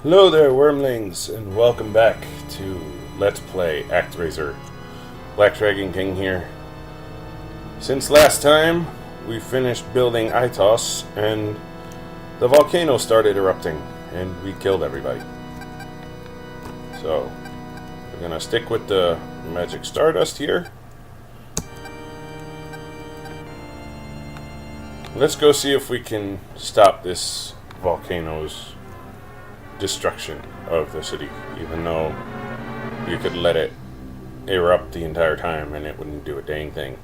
Hello there, wormlings, and welcome back to Let's Play ActRaiser. Black Dragon King here. Since last time, we finished building Aitos, and the volcano started erupting, and we killed everybody. So, we're gonna stick with the magic stardust here. Let's go see if we can stop this volcano's destruction of the city, even though you could let it erupt the entire time and it wouldn't do a dang thing.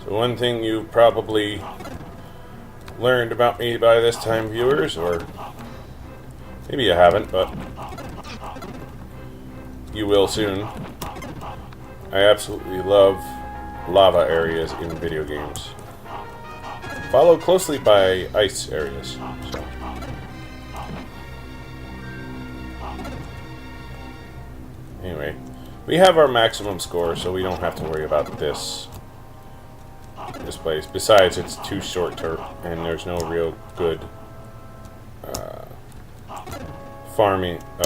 So one thing you probably learned about me by this time, viewers, or maybe you haven't, but you will soon. I absolutely love lava areas in video games, followed closely by ice areas. So. Anyway, we have our maximum score, so we don't have to worry about this place. Besides, it's too short term, and there's no real good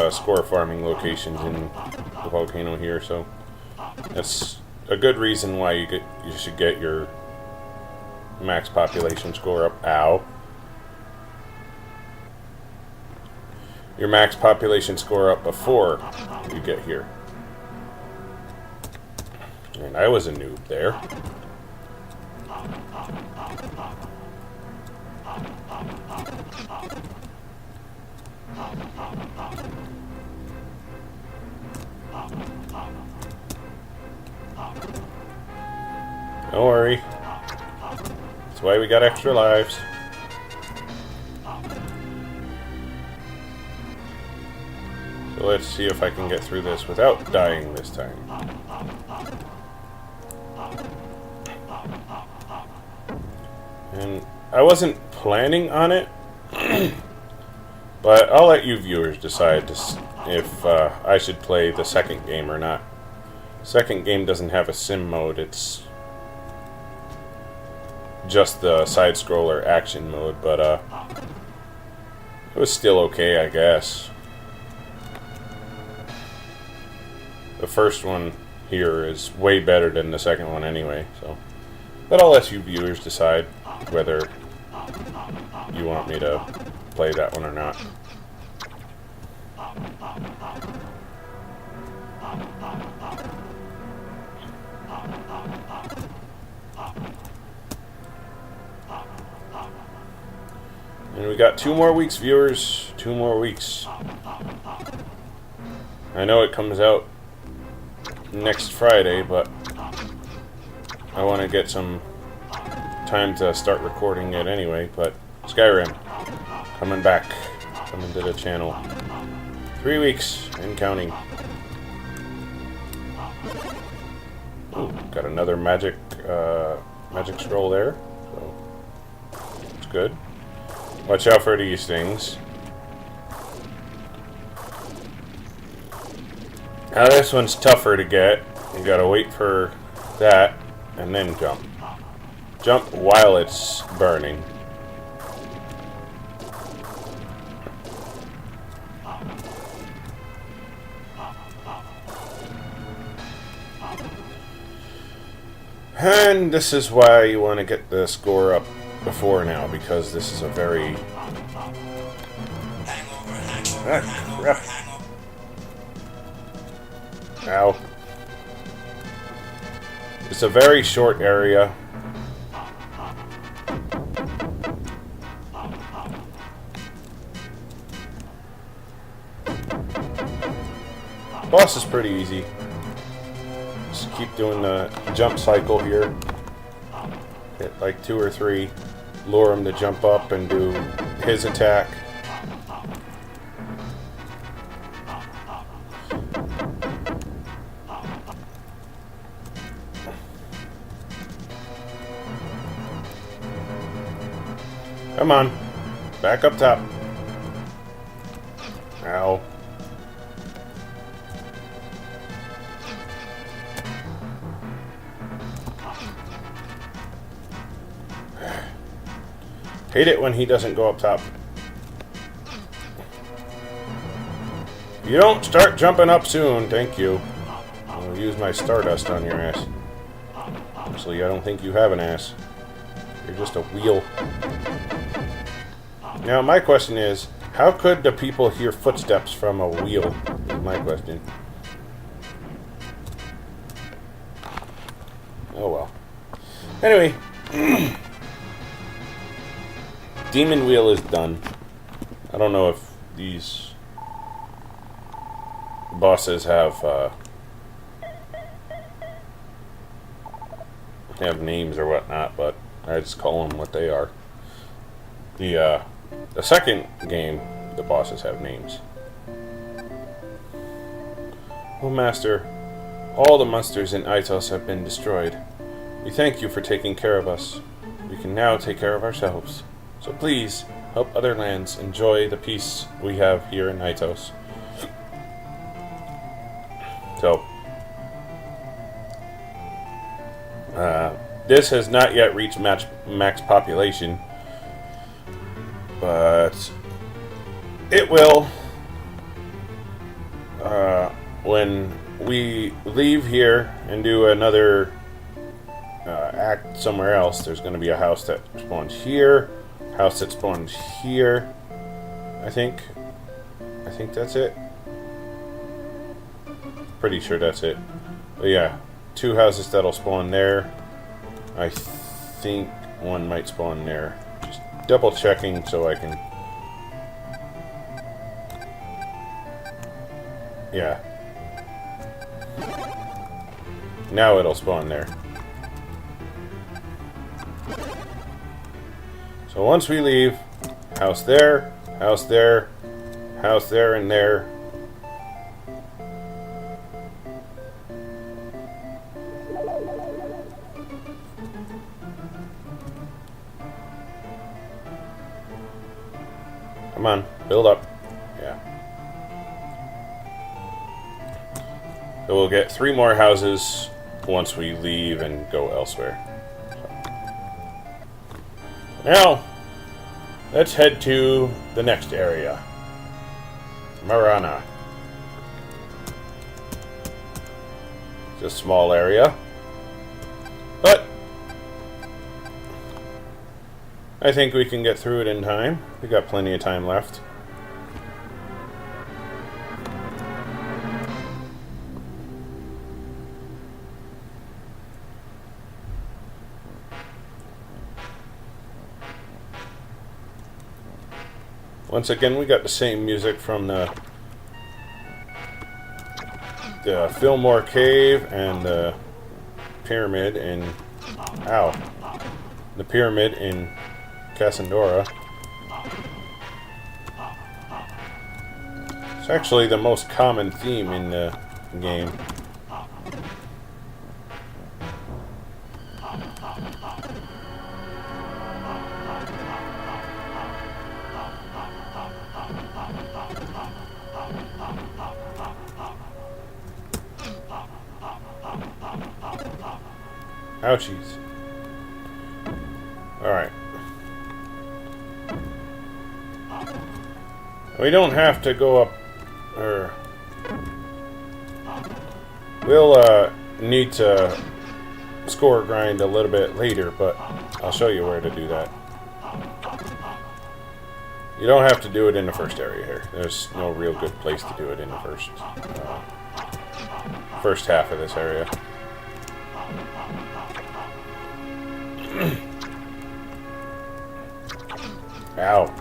score farming locations in the volcano here, so that's a good reason why you should get your max population score up. Ow. Your max population score up before you get here. And I was a noob there. Don't worry. That's why we got extra lives. So let's see if I can get through this without dying this time. And I wasn't planning on it, but I'll let you viewers decide if I should play the second game or not. Second game doesn't have a sim mode, it's just the side-scroller action mode, but it was still okay, I guess. The first one here is way better than the second one anyway, so. But I'll let you viewers decide whether you want me to play that one or not. And we got 2 more weeks, viewers. 2 more weeks. I know it comes out next Friday, but I want to get some time to start recording it anyway. But Skyrim, coming back. Coming to the channel. 3 weeks and counting. Ooh, got another magic scroll there. So it's good. Watch out for these things. Now this one's tougher to get. You gotta wait for that and then jump. Jump while it's burning. And this is why you want to get the score up before now, because this is a very... Ow. It's a very short area. Boss is pretty easy. Just keep doing the jump cycle here. Hit like 2 or 3. Lure him to jump up and do his attack. Come on. Back up top. Ow. Hate it when he doesn't go up top. You don't start jumping up soon, thank you. I'll use my stardust on your ass. Actually, I don't think you have an ass. You're just a wheel. Now, my question is, how could the people hear footsteps from a wheel? Is my question. Oh well. Anyway. Demon Wheel is done. I don't know if these bosses have names or whatnot, but I just call them what they are. The second game, the bosses have names. Oh, Master, all the monsters in Aitos have been destroyed. We thank you for taking care of us. We can now take care of ourselves. So please, help other lands enjoy the peace we have here in Aitos. So, this has not yet reached max population, but it will when we leave here and do another act somewhere else. There's going to be a house that spawns here, house that spawns here. I think that's it. Pretty sure that's it. But yeah, 2 houses that'll spawn there. I think one might spawn there. Just double checking so I can. Yeah. Now it'll spawn there. So once we leave, house there, house there, house there, and there. Come on, build up. Yeah. So we'll get 3 more houses once we leave and go elsewhere. So. Now, let's head to the next area. Marana. It's a small area, but I think we can get through it in time. We got plenty of time left. Once again, we got the same music from the Fillmore Cave and the pyramid in the pyramid in Cassandora. It's actually the most common theme in the game. Ouchies. Alright. We don't have to go up, or we'll need to score grind a little bit later, but I'll show you where to do that. You don't have to do it in the first area here. There's no real good place to do it in the first half of this area. Ow.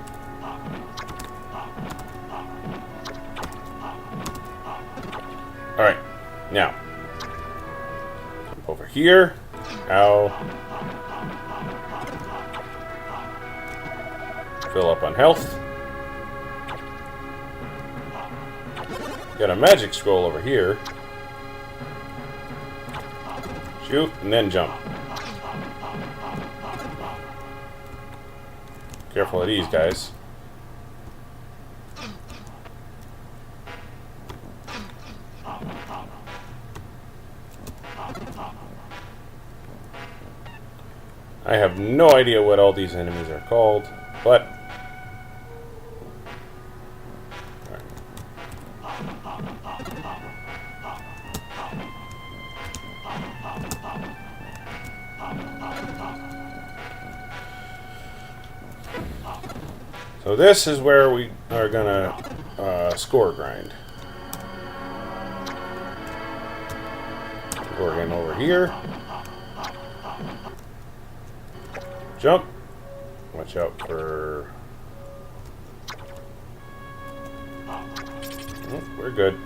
Alright, now. Over here. Ow. Fill up on health. Got a magic scroll over here. Shoot, and then jump. Careful of these guys. I have no idea what all these enemies are called, but so this is where we are gonna score grind. We're going over here. Jump. Watch out for... Oh, we're good.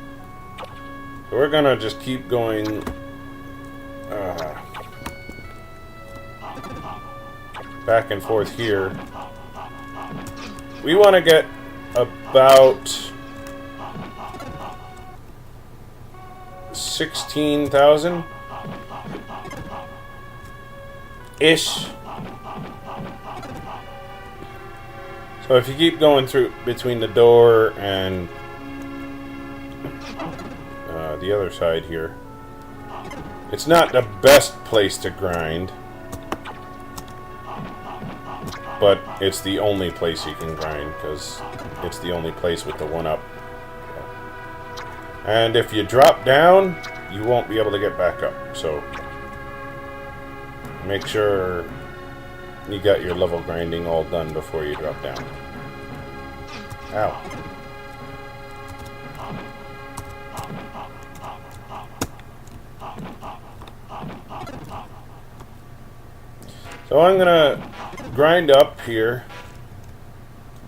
So we're gonna just keep going back and forth here. We want to get about 16,000 ish. So if you keep going through between the door and the other side here, it's not the best place to grind, but it's the only place you can grind because it's the only place with the 1-up. And if you drop down, you won't be able to get back up. So make sure you got your level grinding all done before you drop down. Ow. So I'm gonna grind up here,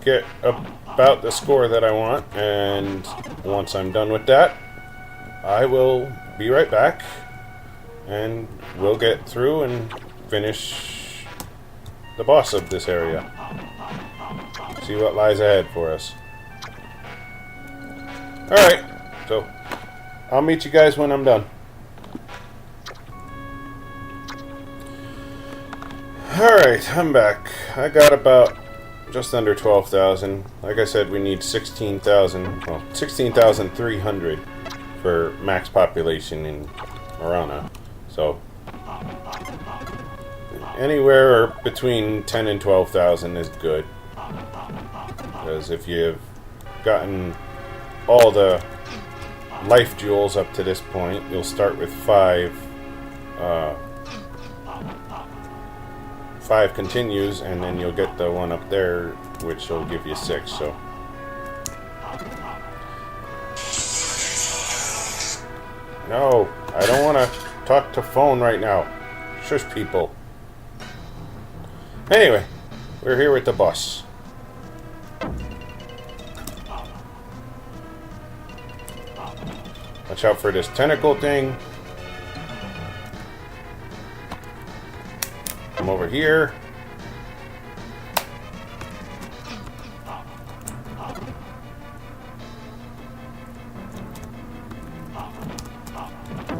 get about the score that I want, and once I'm done with that, I will be right back and we'll get through and finish the boss of this area. See what lies ahead for us. Alright, so I'll meet you guys when I'm done. Alright, I'm back. I got about just under 12,000. Like I said, we need 16,000, well, 16,300 for max population in Marana. So anywhere between 10 and 12,000 is good. Because if you've gotten all the life jewels up to this point, you'll start with 5 continues, and then you'll get the one up there, which will give you 6. So no, I don't want to talk to phone right now. Shush, people. Anyway, we're here with the boss. Watch out for this tentacle thing. Come over here.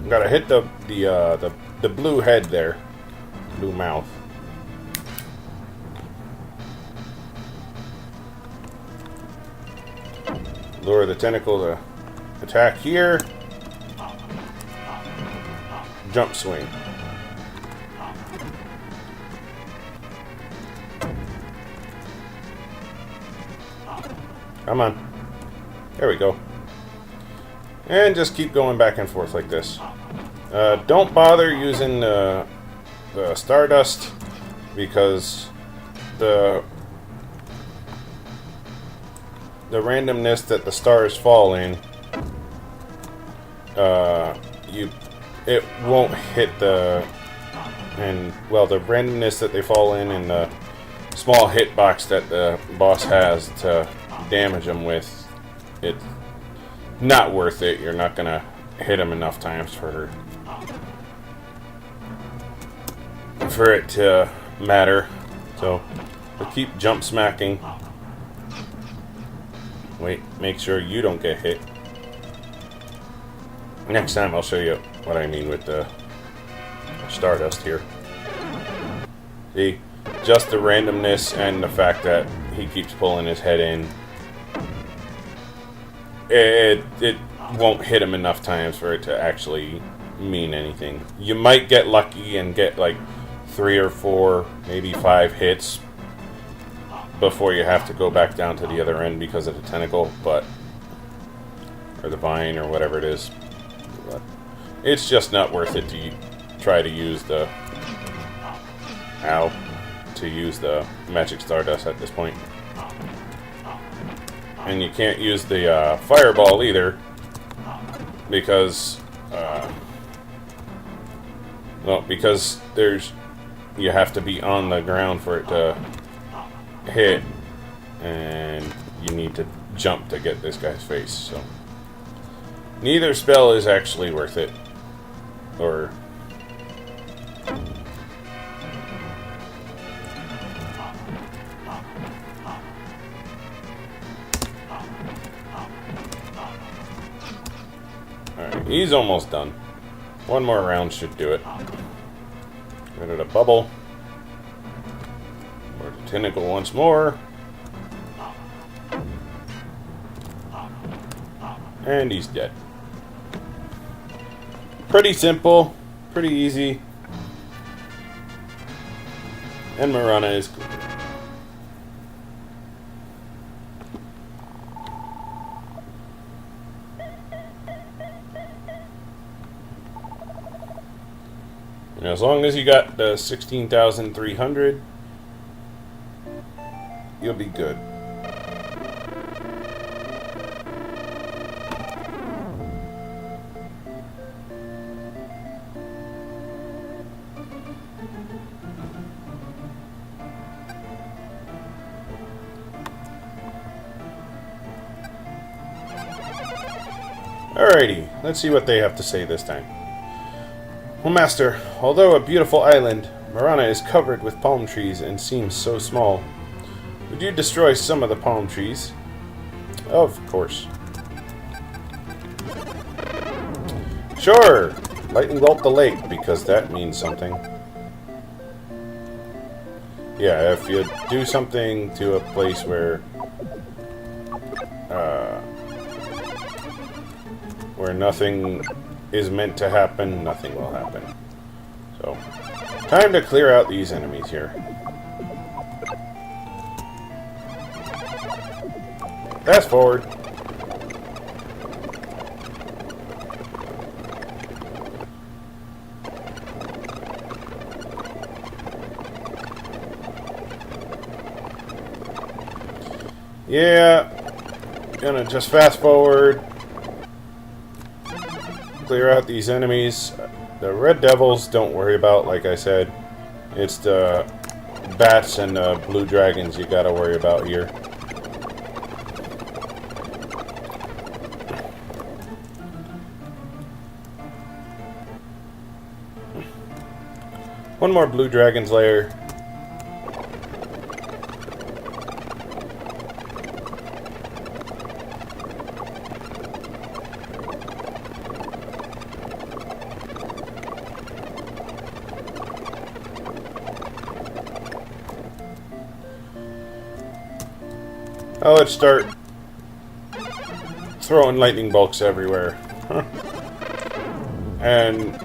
Gotta hit the blue head there, blue mouth. Lure the tentacle to attack here. Jump swing. Come on. There we go. And just keep going back and forth like this. Don't bother using the Stardust, because the randomness that the stars fall in, it won't hit the randomness that they fall in and the small hitbox that the boss has to damage them with, it's not worth it. You're not gonna hit him enough times for it to matter. So we'll keep jump smacking. Wait, make sure you don't get hit. Next time I'll show you what I mean with the Stardust here. See, just the randomness and the fact that he keeps pulling his head in, it won't hit him enough times for it to actually mean anything. You might get lucky and get like 3 or 4, maybe 5 hits before you have to go back down to the other end because of the tentacle, but or the vine or whatever it is. But it's just not worth it to try to use the magic stardust at this point. And you can't use the fireball either because because you have to be on the ground for it to hit, and you need to jump to get this guy's face. So neither spell is actually worth it. Or alright, he's almost done. One more round should do it. Rid of the bubble. Or the tentacle once more. And he's dead. Pretty simple, pretty easy. And Marana is cool. And as long as you got the 16,300, you'll be good. Alrighty, let's see what they have to say this time. Well, Master, although a beautiful island, Marana is covered with palm trees and seems so small. Would you destroy some of the palm trees? Of course. Sure! Lightning bolt the lake, because that means something. Yeah, if you do something to a place where nothing is meant to happen, nothing will happen. So, time to clear out these enemies here. Fast forward. Yeah, gonna just fast forward. Clear out these enemies. The red devils, don't worry about, like I said. It's the bats and the blue dragons you gotta worry about here. One more blue dragon's lair. Now let's start throwing lightning bolts everywhere. And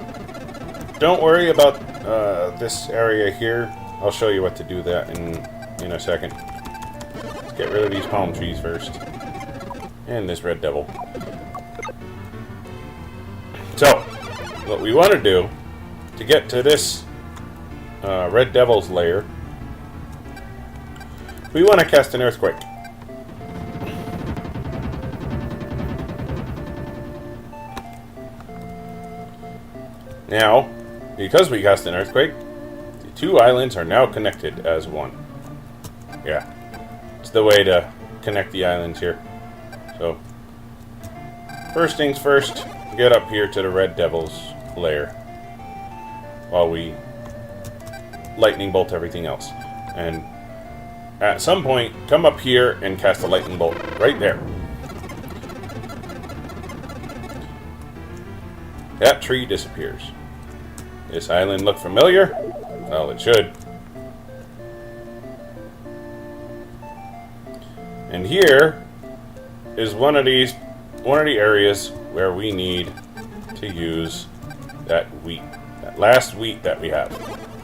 don't worry about this area here. I'll show you what to do that in a second. Let's get rid of these palm trees first. And this red devil. So, what we want to do to get to this red devil's lair, we want to cast an earthquake. Now, because we cast an earthquake, the two islands are now connected as one. Yeah, it's the way to connect the islands here. So, first things first, get up here to the Red Devil's lair while we lightning bolt everything else. And at some point, come up here and cast a lightning bolt right there. That tree disappears. This island look familiar? Well, it should. And here is one of the areas where we need to use that wheat. That last wheat that we have.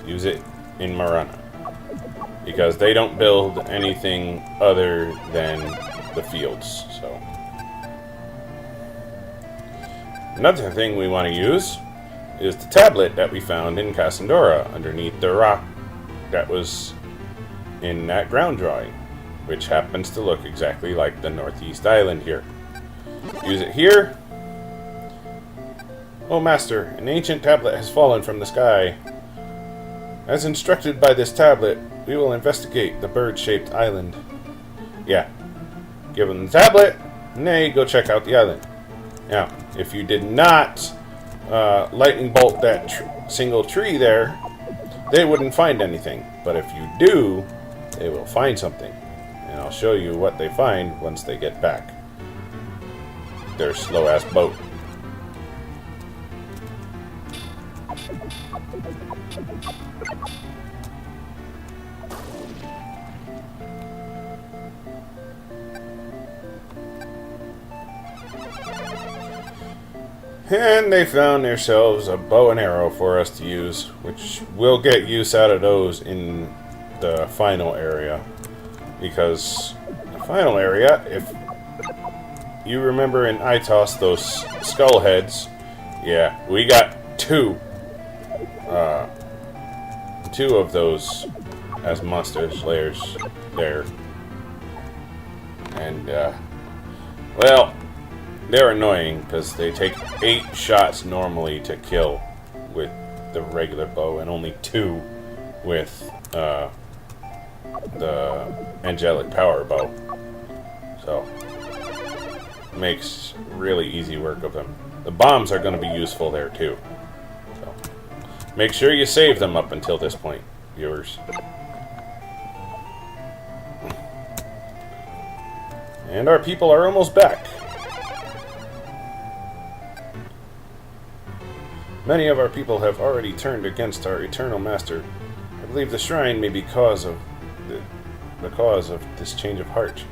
Use it in Marana. Because they don't build anything other than the fields, so. Another thing we want to use is the tablet that we found in Cassandora underneath the rock that was in that ground drawing, which happens to look exactly like the northeast island here. Use it here. Oh, Master, an ancient tablet has fallen from the sky. As instructed by this tablet, we will investigate the bird-shaped island. Yeah. Give them the tablet, and they go check out the island. Now, if you did not lightning bolt that single tree there, they wouldn't find anything. But if you do, they will find something. And I'll show you what they find once they get back. Their slow-ass boat. And they found themselves a bow and arrow for us to use, which we'll get use out of those in the final area. Because the final area, if you remember in Aitos, those skull heads, yeah, we got two of those as monster slayers there. And, well, they're annoying because they take 8 shots normally to kill with the regular bow and only 2 with the angelic power bow. So, makes really easy work of them. The bombs are going to be useful there too. So, make sure you save them up until this point, viewers. And our people are almost back. Many of our people have already turned against our eternal master. I believe the shrine may be the cause of this change of heart.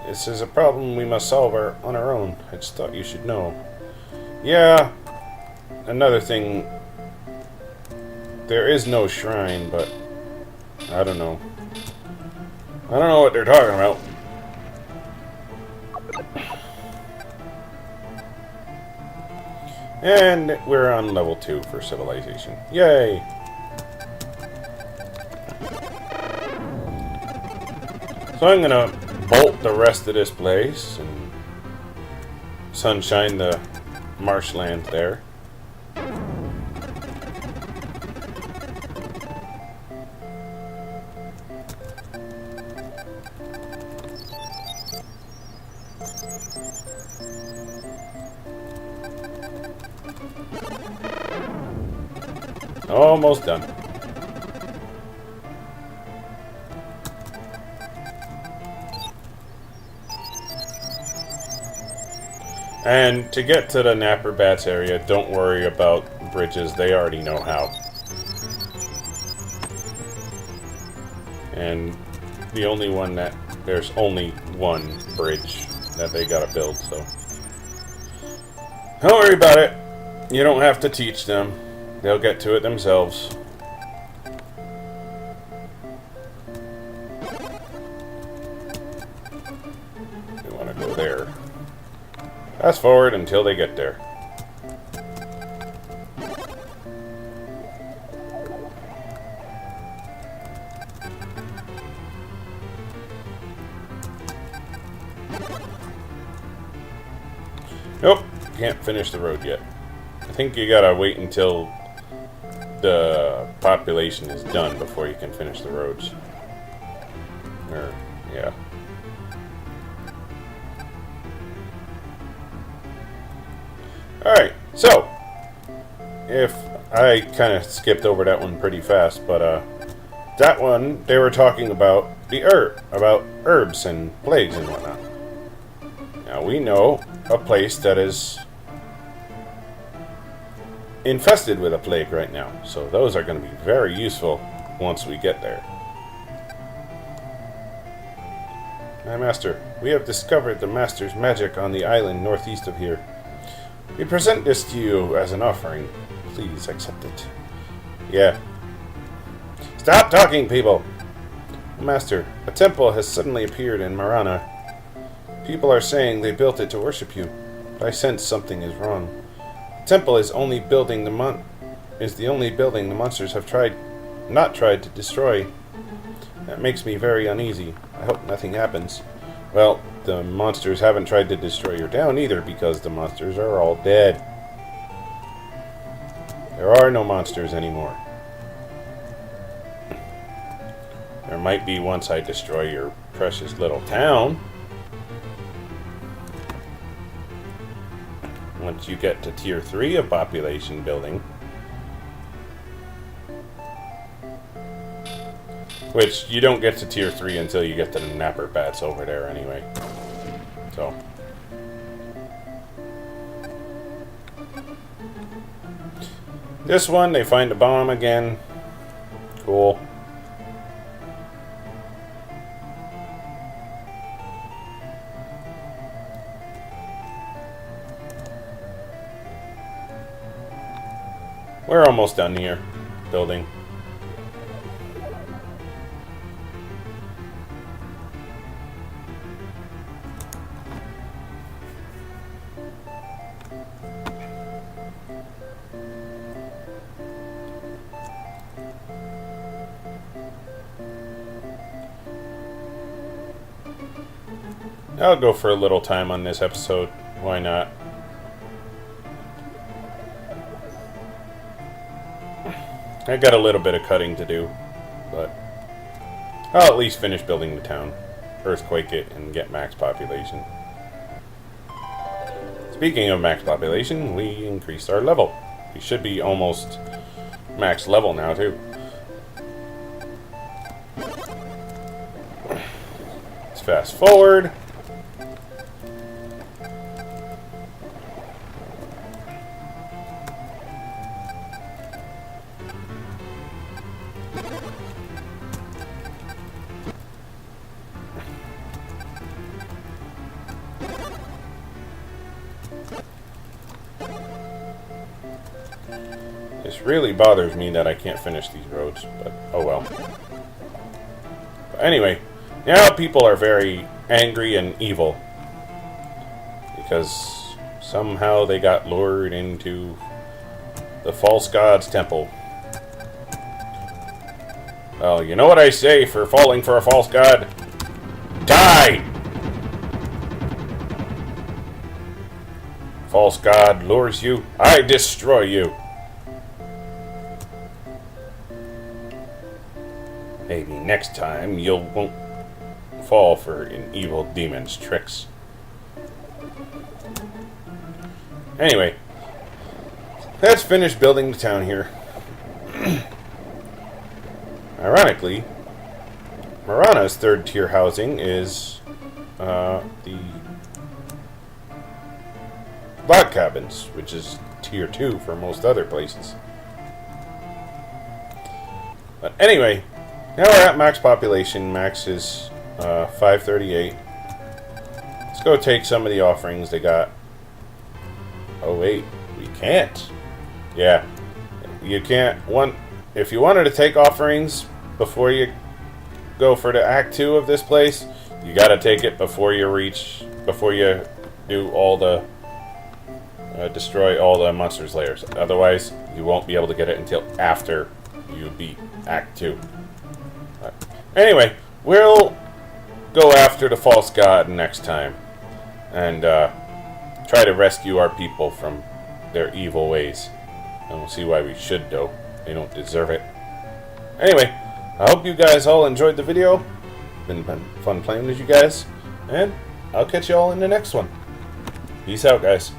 This is a problem we must solve on our own. I just thought you should know. Yeah, another thing, there is no shrine, but I don't know. I don't know what they're talking about. And we're on level 2 for civilization. Yay! So I'm gonna bolt the rest of this place and sunshine the marshland there. Almost done. And to get to the Napper Bats area, don't worry about bridges. They already know how. And the only one that... There's only one bridge that they gotta build, so... Don't worry about it. You don't have to teach them. They'll get to it themselves. We want to go there. Fast forward until they get there. Nope, can't finish the road yet. I think you gotta wait until the population is done before you can finish the roads. Yeah. Alright, so if I kind of skipped over that one pretty fast, but that one they were talking about about herbs and plagues and whatnot. Now we know a place that is infested with a plague right now, so those are going to be very useful once we get there. My master, we have discovered the master's magic on the island northeast of here. We present this to you as an offering. Please accept it. Yeah. Stop talking, people! Master, a temple has suddenly appeared in Marana. People are saying they built it to worship you, but I sense something is wrong. The temple is the only building the monsters have not tried to destroy. That makes me very uneasy. I hope nothing happens. Well, the monsters haven't tried to destroy your town either, because the monsters are all dead. There are no monsters anymore. There might be once I destroy your precious little town. Once you get to tier 3 of population building. Which, you don't get to tier 3 until you get to the napper bats over there anyway. So. This one, they find a bomb again. Cool. We're almost done here, building. I'll go for a little time on this episode. Why not? I got a little bit of cutting to do, but I'll at least finish building the town, earthquake it, and get max population. Speaking of max population, we increased our level. We should be almost max level now, too. Let's fast forward. This really bothers me that I can't finish these roads, but oh well. But anyway, now people are very angry and evil because somehow they got lured into the false god's temple. Well, you know what I say for falling for a false god? Die! False god lures you, I destroy you. Maybe next time you won't fall for an evil demon's tricks. Anyway, let's finish building the town here. Ironically, Marana's third tier housing is the log cabins, which is tier 2 for most other places. But anyway, now we're at max population. Max is 538. Let's go take some of the offerings they got. Oh wait, we can't. Yeah, you can't. If you wanted to take offerings before you go for the Act 2 of this place, you gotta take it before you do all the destroy all the monsters' lairs. Otherwise, you won't be able to get it until after you beat Act 2. Anyway, we'll go after the false god next time and try to rescue our people from their evil ways. And we'll see why we should, though. They don't deserve it. Anyway, I hope you guys all enjoyed the video. Been fun playing with you guys. And I'll catch you all in the next one. Peace out, guys.